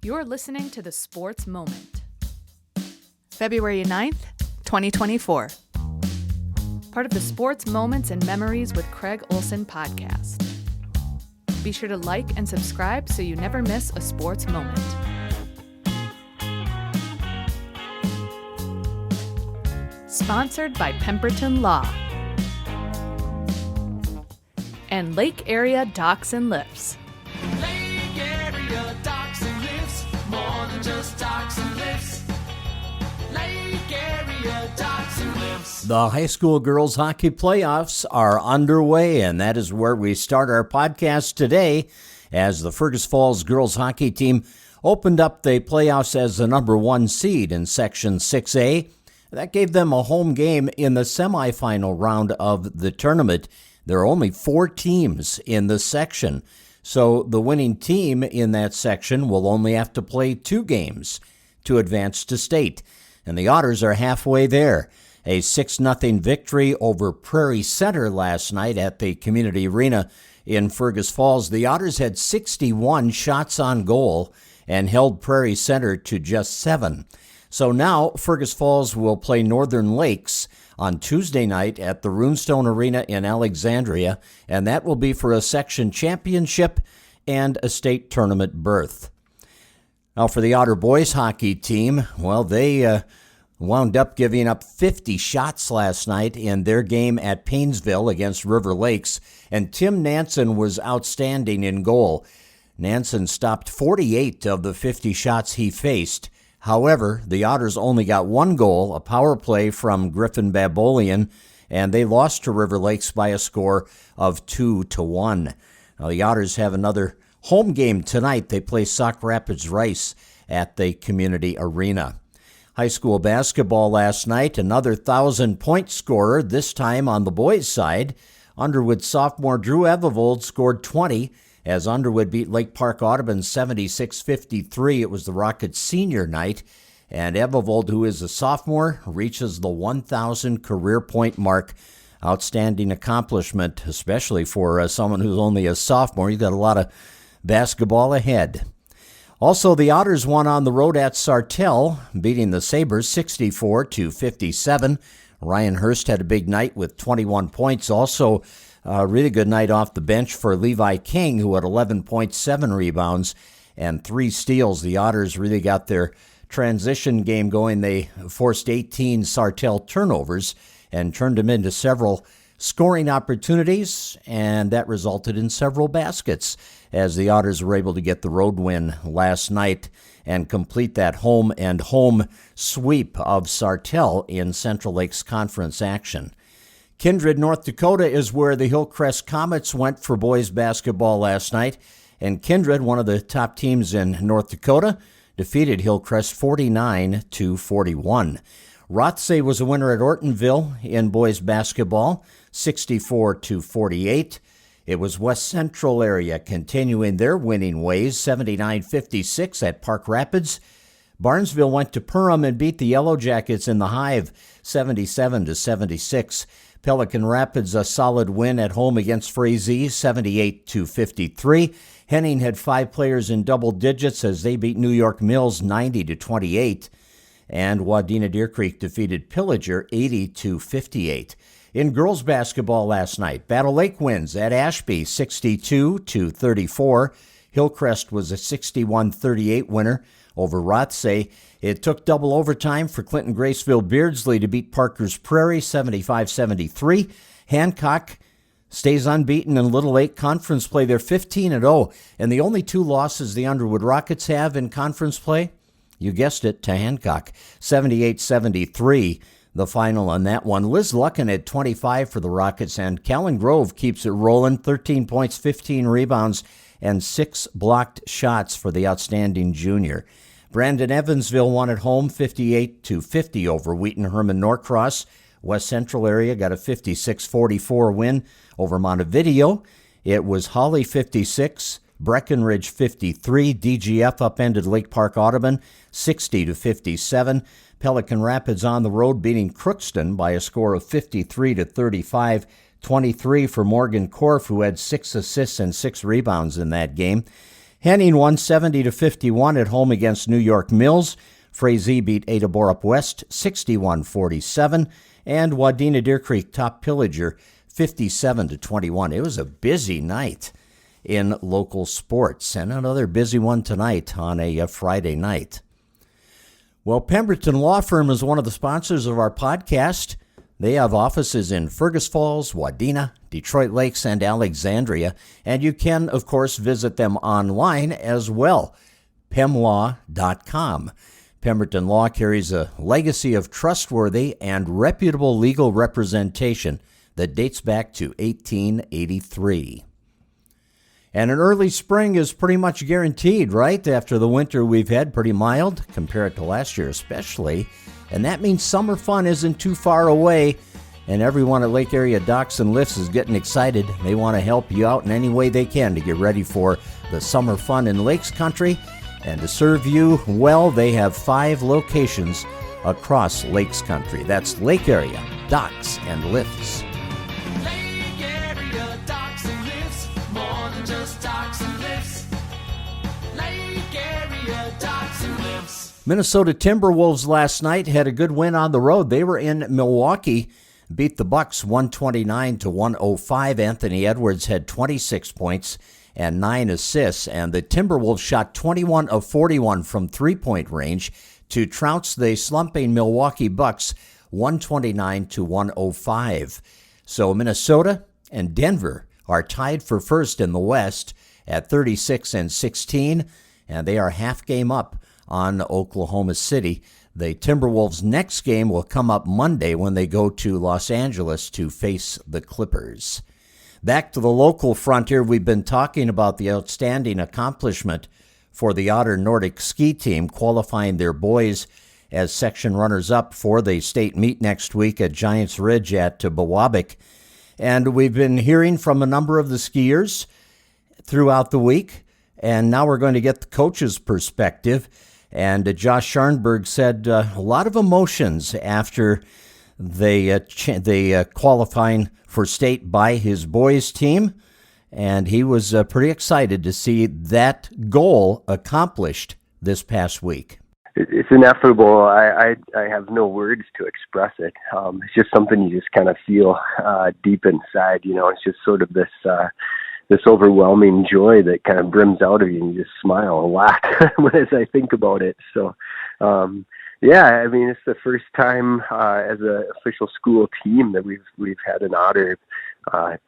You're listening to The Sports Moment. February 9th, 2024. Part of the Sports Moments and Memories with Craig Olson podcast. Be sure to like and subscribe so you never miss a sports moment. Sponsored by Pemberton Law and Lake Area Docks and Lifts. Lake Area Docks and Lifts, more than just docks and lifts. Lake Area Docks and Lifts. The high school girls hockey playoffs are underway, and that is where we start our podcast today as the Fergus Falls girls hockey team opened up the playoffs as the number 1 seed in Section 6A. That gave them a home game in the semifinal round of the tournament. There are only 4 teams in the section, so the winning team in that section will only have to play 2 games to advance to state. And the Otters are halfway there. A 6-0 victory over Prairie Center last night at the Community Arena in Fergus Falls. The Otters had 61 shots on goal and held Prairie Center to just 7. So now Fergus Falls will play Northern Lakes on Tuesday night at the Runestone Arena in Alexandria, and that will be for a section championship and a state tournament berth. Now for the Otter Boys hockey team, well, they wound up giving up 50 shots last night in their game at Paynesville against River Lakes, and Tim Nansen was outstanding in goal. Nansen stopped 48 of the 50 shots he faced. However, the Otters only got 1 goal, a power play from Griffin Babolian, and they lost to River Lakes by a score of 2-1. Now, the Otters have another home game tonight. They play Sauk Rapids Rice at the Community Arena. High school basketball last night, another 1,000-point scorer, this time on the boys' side. Underwood sophomore Drew Evevold scored 20 as Underwood beat Lake Park Audubon 76-53. It was the Rockets' senior night, and Evevold, who is a sophomore, reaches the 1,000 career point mark. Outstanding accomplishment, especially for someone who's only a sophomore. He's got a lot of basketball ahead. Also, the Otters won on the road at Sartell, beating the Sabres 64-57. Ryan Hurst had a big night with 21 points. Also, a really good night off the bench for Levi King, who had 11.7 rebounds and 3 steals. The Otters really got their transition game going. They forced 18 Sartell turnovers and turned them into several scoring opportunities, and that resulted in several baskets as the Otters were able to get the road win last night and complete that home sweep of Sartell in Central Lakes Conference action. Kindred, North Dakota is where the Hillcrest Comets went for boys basketball last night, and Kindred, one of the top teams in North Dakota, defeated Hillcrest 49-41. Rothsay was a winner at Ortonville in boys basketball, 64-48. It was West Central area continuing their winning ways, 79-56 at Park Rapids. Barnesville went to Perham and beat the Yellow Jackets in the Hive, 77-76. Pelican Rapids a solid win at home against Frazee, 78-53. Henning had 5 players in double digits as they beat New York Mills 90-28. And Wadena Deer Creek defeated Pillager 80-58. In girls basketball last night, Battle Lake wins at Ashby 62-34. Hillcrest was a 61-38 winner over Rothsay. It took double overtime for Clinton Graceville Beardsley to beat Parker's Prairie 75-73. Hancock stays unbeaten in Little Lake Conference play. They're 15-0, and the only 2 losses the Underwood Rockets have in conference play, you guessed it, to Hancock, 78-73. The final on that one. Liz Luckin had 25 for the Rockets, and Callan Grove keeps it rolling, 13 points, 15 rebounds, and 6 blocked shots for the outstanding junior. Brandon Evansville won at home 58-50 over Wheaton Herman Norcross. West Central area got a 56-44 win over Montevideo. It was Holly 56, Breckenridge 53. DGF upended Lake Park Audubon 60-57. Pelican Rapids on the road beating Crookston by a score of 53-35. 23 for Morgan Korf, who had 6 assists and 6 rebounds in that game. Henning won 70-51 at home against New York Mills. Frazee beat Ada Borup West 61-47, and Wadena Deer Creek topped Pillager 57-21. It was a busy night in local sports, and another busy one tonight on a Friday night. Well, Pemberton Law Firm is one of the sponsors of our podcast. They have offices in Fergus Falls, Wadena, Detroit Lakes, and Alexandria, and you can, of course, visit them online as well, pemlaw.com. Pemberton Law carries a legacy of trustworthy and reputable legal representation that dates back to 1883. And an early spring is pretty much guaranteed, right? After the winter we've had, pretty mild compared to last year especially. And that means summer fun isn't too far away. And everyone at Lake Area Docks and Lifts is getting excited. They want to help you out in any way they can to get ready for the summer fun in Lakes Country. And to serve you well, they have 5 locations across Lakes Country. That's Lake Area Docks and Lifts. Lake Area Docks and Lifts, more than just docks and lifts. Lake Area Docks and Lifts. Minnesota Timberwolves last night had a good win on the road. They were in Milwaukee, beat the Bucks 129-105. Anthony Edwards had 26 points and 9 assists, and the Timberwolves shot 21 of 41 from three-point range to trounce the slumping Milwaukee Bucks 129-105. So Minnesota and Denver are tied for first in the West at 36 and 16, and they are half game up on Oklahoma City. The Timberwolves' next game will come up Monday when they go to Los Angeles to face the Clippers. Back to the local frontier, we've been talking about the outstanding accomplishment for the Otter Nordic ski team, qualifying their boys as section runners-up for the state meet next week at Giants Ridge at Biwabik. And we've been hearing from a number of the skiers throughout the week, and now we're going to get the coach's perspective. And Josh Scharnberg said a lot of emotions after they qualifying for state by his boys' team, and he was pretty excited to see that goal accomplished this past week. It's ineffable. I have no words to express it. It's just something you just kind of feel deep inside. You know, it's just sort of this overwhelming joy that kind of brims out of you, and you just smile a lot as I think about it. So, yeah, I mean, it's the first time as an official school team that we've had an Otter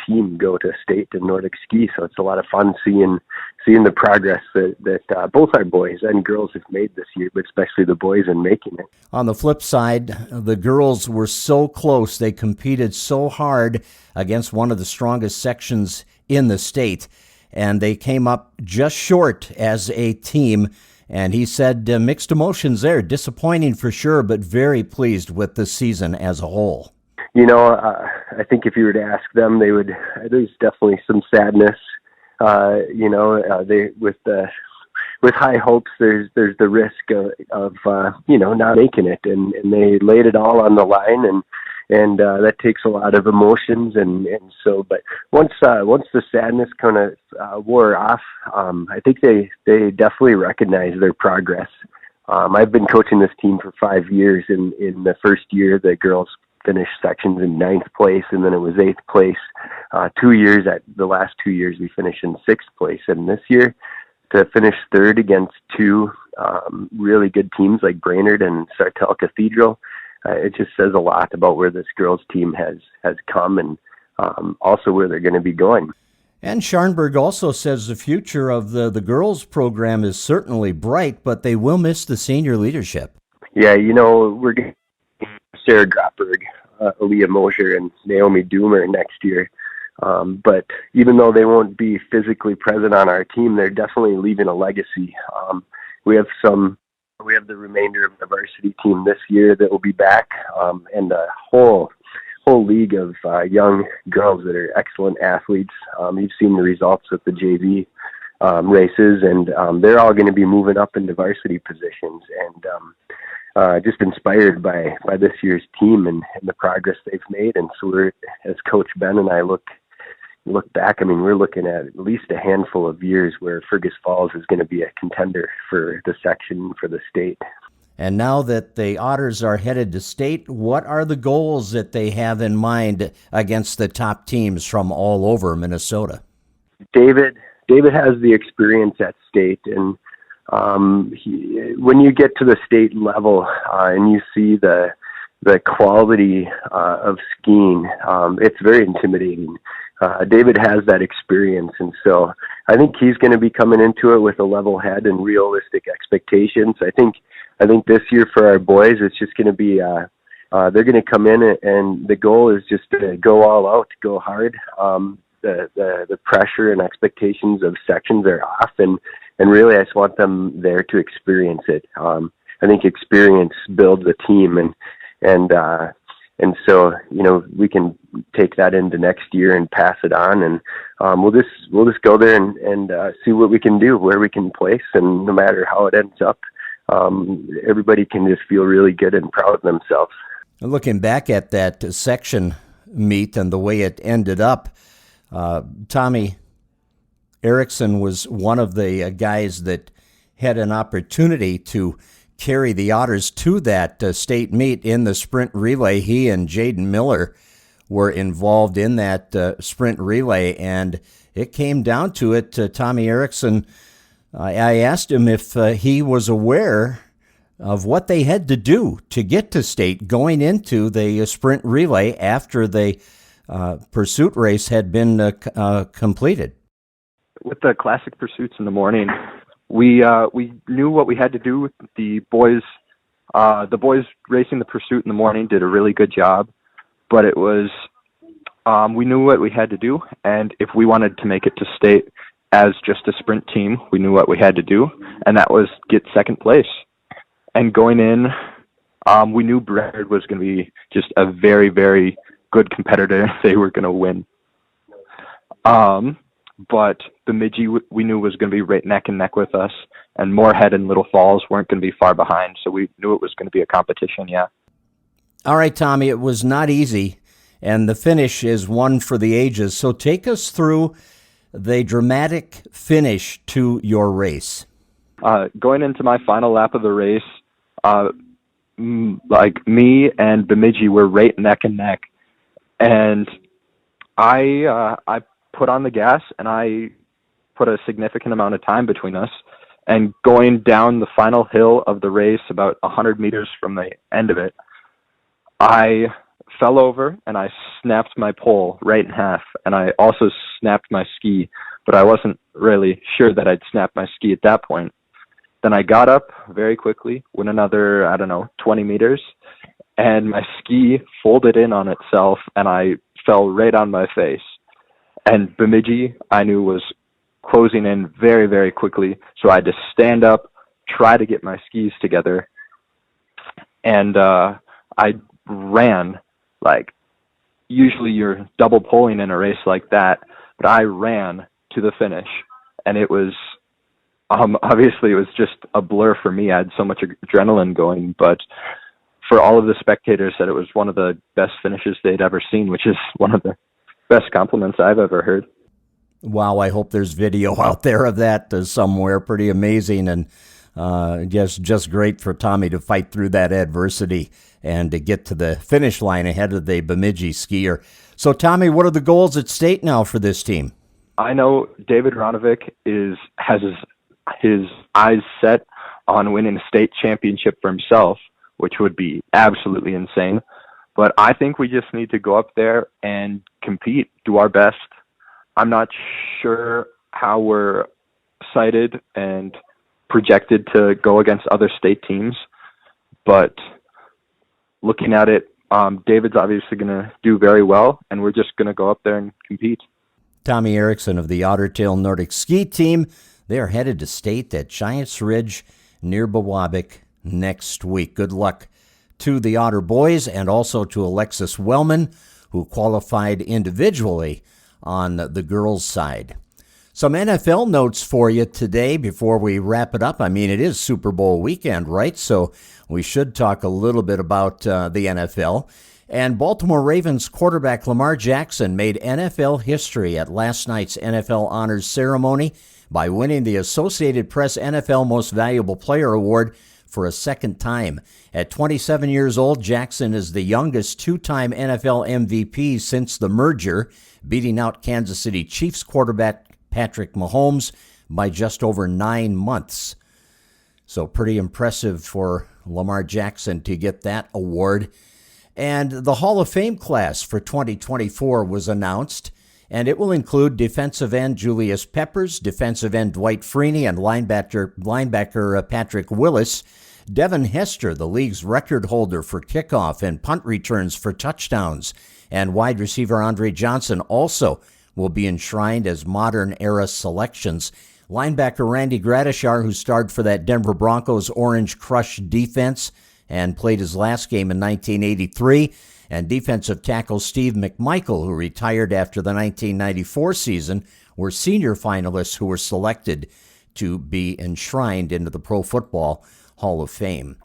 team go to state and Nordic ski. So it's a lot of fun seeing the progress that both our boys and girls have made this year, but especially the boys in making it. On the flip side, the girls were so close. They competed so hard against one of the strongest sections in the state, and they came up just short as a team. And he said mixed emotions there, disappointing for sure, but very pleased with the season as a whole. You know, I think if you were to ask them, there's definitely some sadness. They with high hopes, there's the risk of not making it, and they laid it all on the line, and that takes a lot of emotions, and so. But once the sadness kind of wore off, I think they definitely recognized their progress. I've been coaching this team for 5 years. In the first year, the girls finished sections in 9th place, and then it was 8th place. The last 2 years, we finished in 6th place, and this year to finish 3rd against 2 really good teams like Brainerd and Sartell Cathedral. It just says a lot about where this girls' team has come, and also where they're going to be going. And Scharnberg also says the future of the girls' program is certainly bright, but they will miss the senior leadership. Yeah, we're going to Sarah Grotberg, Aaliyah Mosier, and Naomi Doomer next year. But even though they won't be physically present on our team, they're definitely leaving a legacy. We have the remainder of the varsity team this year that will be back, and a whole league of young girls that are excellent athletes. You've seen the results with the JV races, and they're all going to be moving up into varsity positions, and just inspired by this year's team and the progress they've made. And so we're, as Coach Ben and I look look back, I mean, we're looking at least a handful of years where Fergus Falls is going to be a contender for the section, for the state. And now that the Otters are headed to state, what are the goals that they have in mind against the top teams from all over Minnesota? David has the experience at state, and when you get to the state level and you see the quality of skiing, it's very intimidating. David has that experience, and so I think he's going to be coming into it with a level head and realistic expectations. I think this year for our boys, it's just going to be they're going to come in, and the goal is just to go all out, go hard. The pressure and expectations of sections are off, and really I just want them there to experience it. I think experience builds a team, and so, you know, we can take that into next year and pass it on, and we'll just go there and see what we can do, where we can place, and no matter how it ends up, everybody can just feel really good and proud of themselves. Looking back at that section meet and the way it ended up, Tommy Erickson was one of the guys that had an opportunity to carry the Otters to that state meet in the sprint relay. He and Jaden Miller were involved in that sprint relay, and it came down to it. Tommy Erickson, I asked him if he was aware of what they had to do to get to state going into the sprint relay after the pursuit race had been completed. With the classic pursuits in the morning, we knew what we had to do. The boys racing the pursuit in the morning did a really good job, but it was we knew what we had to do, and if we wanted to make it to state as just a sprint team, we knew what we had to do, and that was get second place. And going in, we knew Brad was going to be just a very, very good competitor. They were going to win. But Bemidji, we knew was going to be right neck and neck with us, and Moorhead and Little Falls weren't going to be far behind, so we knew it was going to be a competition, yeah. All right, Tommy, it was not easy, and the finish is one for the ages. So take us through the dramatic finish to your race. Going into my final lap of the race, like me and Bemidji were right neck and neck, and I put on the gas, and I put a significant amount of time between us. And going down the final hill of the race, about 100 meters from the end of it, I fell over and I snapped my pole right in half, and I also snapped my ski, but I wasn't really sure that I'd snapped my ski at that point. Then I got up very quickly, went another, 20 meters, and my ski folded in on itself, and I fell right on my face. And Bemidji, I knew, was closing in very, very quickly, so I had to stand up, try to get my skis together, and I ran. Like, usually you're double poling in a race like that, but I ran to the finish, and it was obviously it was just a blur for me. I had so much adrenaline going, but for all of the spectators said it was one of the best finishes they'd ever seen, which is one of the best compliments I've ever heard. Wow, I hope there's video out there of that somewhere. Pretty amazing, and just great for Tommy to fight through that adversity and to get to the finish line ahead of the Bemidji skier. So, Tommy, what are the goals at state now for this team? I know David Ronovic has his eyes set on winning a state championship for himself, which would be absolutely insane. But I think we just need to go up there and compete, do our best. I'm not sure how we're cited and projected to go against other state teams, but looking at it, David's obviously going to do very well, and we're just going to go up there and compete. Tommy Erickson of the Otter Nordic ski team. They are headed to state at Giants Ridge near Biwabik next week. Good luck to the Otter Boys and also to Alexis Wellman, who qualified individually on the girls' side. Some NFL notes for you today before we wrap it up. I mean, it is Super Bowl weekend, right? So we should talk a little bit about the NFL. And Baltimore Ravens quarterback Lamar Jackson made NFL history at last night's NFL Honors ceremony by winning the Associated Press NFL Most Valuable Player Award for a second time. At 27 years old, Jackson is the youngest two-time NFL MVP since the merger, beating out Kansas City Chiefs quarterback Patrick Mahomes by just over 9 months. So pretty impressive for Lamar Jackson to get that award. And the Hall of Fame class for 2024 was announced, and it will include defensive end Julius Peppers, defensive end Dwight Freeney, and linebacker Patrick Willis. Devin Hester, the league's record holder for kickoff and punt returns for touchdowns, and wide receiver Andre Johnson also will be enshrined as modern-era selections. Linebacker Randy Gradishar, who starred for that Denver Broncos Orange Crush defense and played his last game in 1983, and defensive tackle Steve McMichael, who retired after the 1994 season, were senior finalists who were selected to be enshrined into the Pro Football Hall of Fame.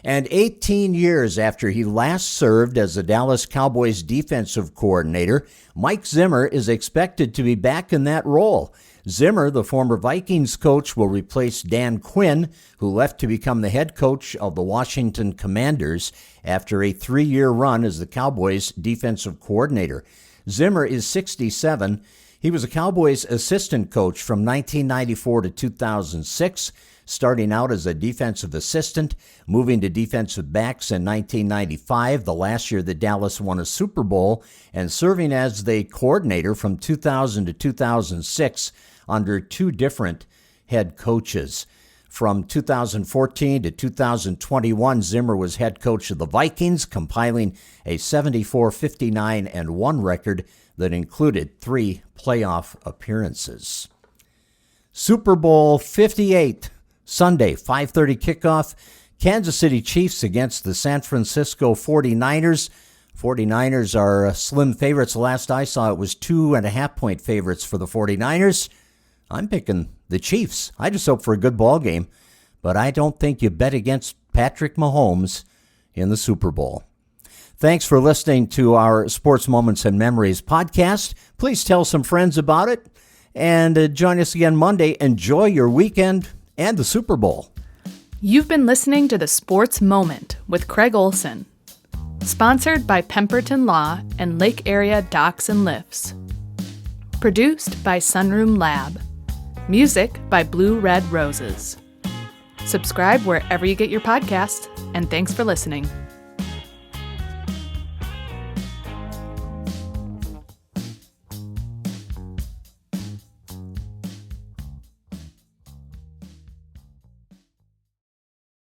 And 18 years after he last served as the Dallas Cowboys defensive coordinator, Mike Zimmer is expected to be back in that role. Zimmer, the former Vikings coach, will replace Dan Quinn, who left to become the head coach of the Washington Commanders after a 3-year run as the Cowboys defensive coordinator. Zimmer is 67. He was a Cowboys assistant coach from 1994 to 2006, starting out as a defensive assistant, moving to defensive backs in 1995, the last year that Dallas won a Super Bowl, and serving as the coordinator from 2000 to 2006 under two different head coaches. From 2014 to 2021, Zimmer was head coach of the Vikings, compiling a 74-59-1 record that included 3 playoff appearances. Super Bowl 58, Sunday, 5:30 kickoff. Kansas City Chiefs against the San Francisco 49ers. 49ers are slim favorites. Last I saw, it was 2.5-point favorites for the 49ers. I'm picking the Chiefs. I just hope for a good ball game, but I don't think you bet against Patrick Mahomes in the Super Bowl. Thanks for listening to our Sports Moments and Memories podcast. Please tell some friends about it, and join us again Monday. Enjoy your weekend and the Super Bowl. You've been listening to The Sports Moment with Craig Olson. Sponsored by Pemberton Law and Lake Area Docks and Lifts. Produced by Sunroom Lab. Music by Blue Red Roses. Subscribe wherever you get your podcasts, and thanks for listening.